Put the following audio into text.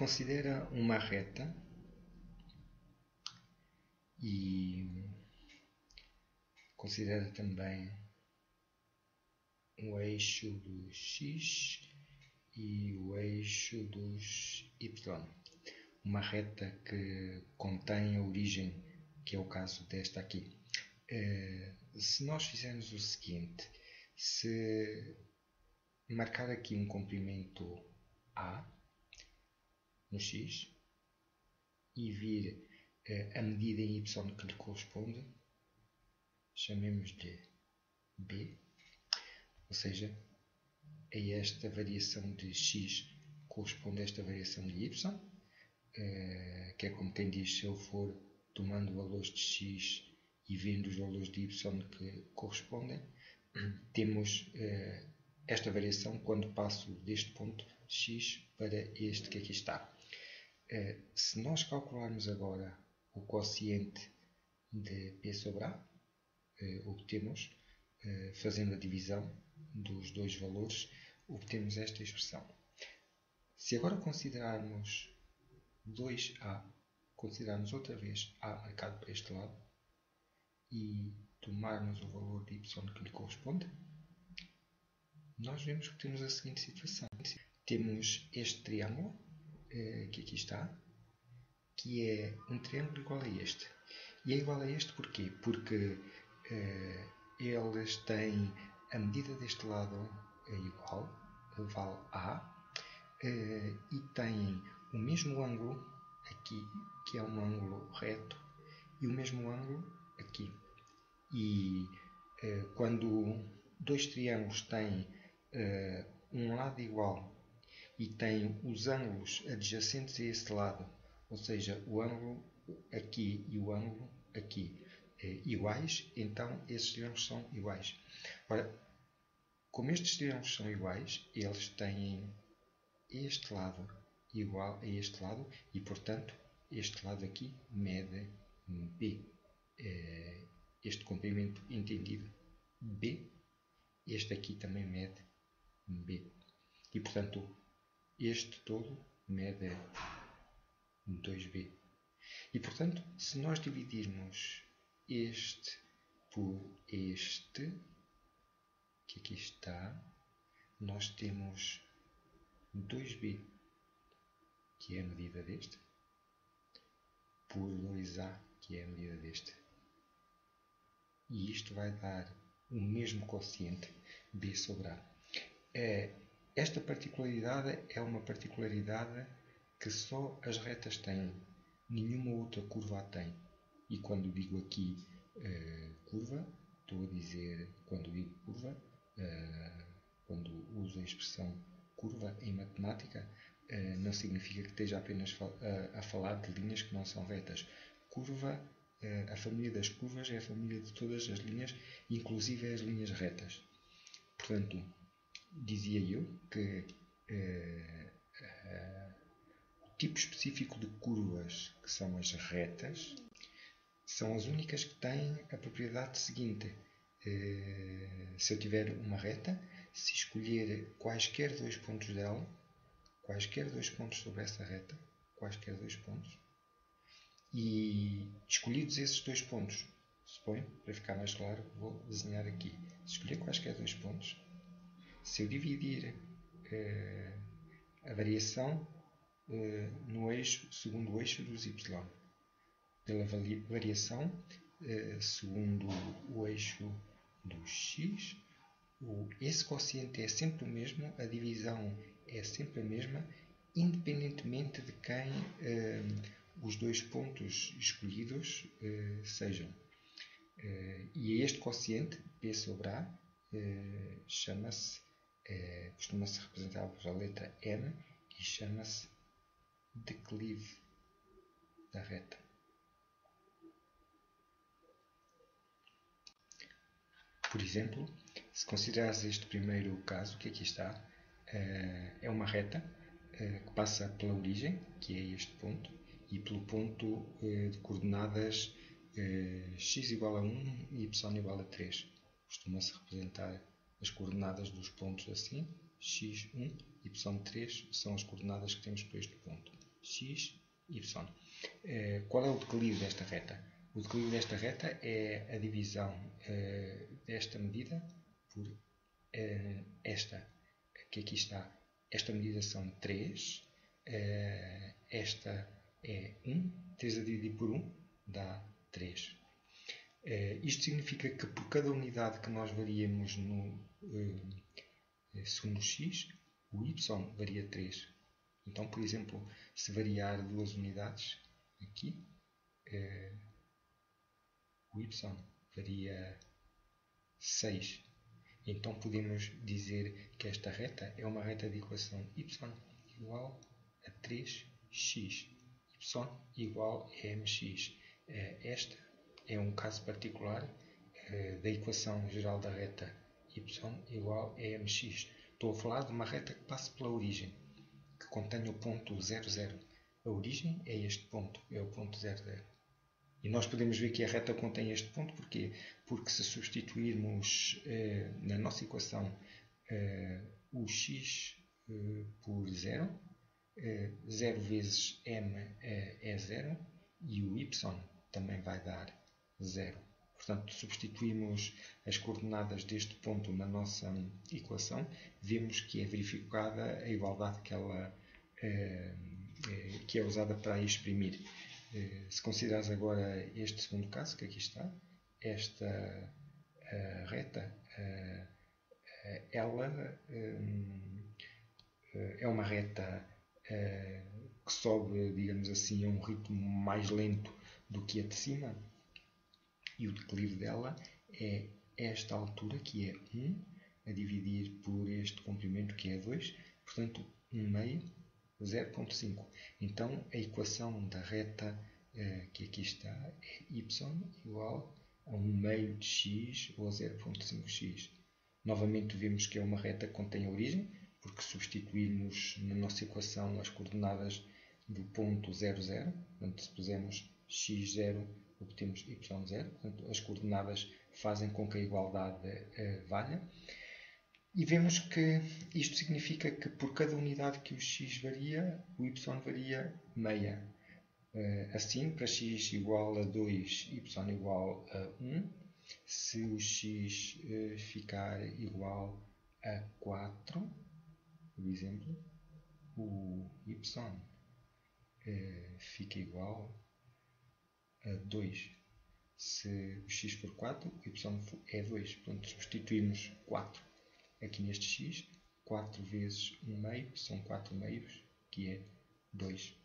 Considera uma reta e considera também o eixo dos x e o eixo dos y. Uma reta que contém a origem, que é o caso desta aqui. Se nós fizermos o seguinte, se marcar aqui um comprimento A no x e vir a medida em y que lhe corresponde, chamemos-lhe B, ou seja, a esta variação de x corresponde a esta variação de y, que é como quem diz, se eu for tomando valores de x e vendo os valores de y que correspondem, temos esta variação quando passo deste ponto x para este que aqui está. Se nós calcularmos agora o quociente de P sobre A, obtemos, fazendo a divisão dos dois valores, obtemos esta expressão. Se agora considerarmos 2A, considerarmos outra vez A marcado para este lado e tomarmos o valor de y que lhe corresponde, nós vemos que temos a seguinte situação. Temos este triângulo, que aqui está, que é um triângulo igual a este. E é igual a este porquê? Porque eles têm a medida deste lado é igual, vale A, e têm o mesmo ângulo aqui, que é um ângulo reto, e o mesmo ângulo aqui. E quando dois triângulos têm um lado igual e têm os ângulos adjacentes a esse lado, ou seja, o ângulo aqui e o ângulo aqui iguais, então esses triângulos são iguais. Ora, como estes triângulos são iguais, eles têm este lado igual a este lado e, portanto, este lado aqui mede B. Este comprimento entendido B, este aqui também mede B. E, portanto, este todo mede 2B. E, portanto, se nós dividirmos este por este, que aqui está, nós temos 2B, que é a medida deste, por 2A, que é a medida deste. E isto vai dar o mesmo quociente, B sobre A. Esta particularidade é uma particularidade que só as retas têm. Nenhuma outra curva a tem. E quando digo aqui curva, estou a dizer, quando digo curva, quando uso a expressão curva em matemática, não significa que esteja apenas a falar de linhas que não são retas. Curva, a família das curvas é a família de todas as linhas, inclusive as linhas retas. Portanto, dizia eu que o tipo específico de curvas, que são as retas, são as únicas que têm a propriedade seguinte. Se eu tiver uma reta, se escolher quaisquer dois pontos dela, quaisquer dois pontos sobre essa reta, quaisquer dois pontos, e escolhidos esses dois pontos, suponho, para ficar mais claro, vou desenhar aqui. Se escolher quaisquer dois pontos, se eu dividir a variação no eixo, segundo o eixo dos y, pela variação segundo o eixo do x, esse quociente é sempre o mesmo, a divisão é sempre a mesma, independentemente de quem os dois pontos escolhidos sejam. E este quociente, P sobre A, chama-se, costuma-se representar pela letra M e chama-se declive da reta. Por exemplo, se considerares este primeiro caso, que aqui está, é uma reta que passa pela origem, que é este ponto, e pelo ponto de coordenadas x igual a 1 e y igual a 3. Costuma-se representar as coordenadas dos pontos assim, x1 e y3 são as coordenadas que temos para este ponto. x, y. Qual é o declive desta reta? O declive desta reta é a divisão desta medida por esta, que aqui está. Esta medida são 3, esta é 1, 3 a dividir por 1 dá 3. Isto significa que por cada unidade que nós variemos no segundo x, o y varia 3. Então, por exemplo, se variar 2 unidades, aqui, o y varia 6. Então, podemos dizer que esta reta é uma reta de equação y igual a 3x, y igual a mx. Esta é um caso particular da equação geral da reta y igual a mx. Estou a falar de uma reta que passa pela origem, que contém o ponto 0, 0. A origem é este ponto, é o ponto 0, 0. E nós podemos ver que a reta contém este ponto, porquê? Porque se substituirmos na nossa equação o x por 0, 0 vezes m é 0 e o y também vai dar 0. Portanto, substituímos as coordenadas deste ponto na nossa equação, vemos que é verificada a igualdade que é usada para exprimir. Se considerares agora este segundo caso, que aqui está, esta reta, ela é uma reta que sobe, digamos assim, a um ritmo mais lento do que a de cima, e o declive dela é esta altura, que é 1, a dividir por este comprimento, que é 2, portanto, 1 meio, 0,5. Então, a equação da reta que aqui está é y igual a 1 meio de x ou a 0,5x. Novamente vemos que é uma reta que contém a origem, porque substituímos na nossa equação as coordenadas do ponto 0, 0. Portanto, se pusermos x0, obtemos y0. Portanto, as coordenadas fazem com que a igualdade valha. E vemos que isto significa que por cada unidade que o x varia, o y varia meia. Assim, para x igual a 2, y igual a 1, se o x ficar igual a 4, por exemplo, o y fica igual a 2. Se o x for 4, o y é 2. Portanto, substituímos 4 aqui neste x. 4 vezes 1 meio são 4 meios, que é 2.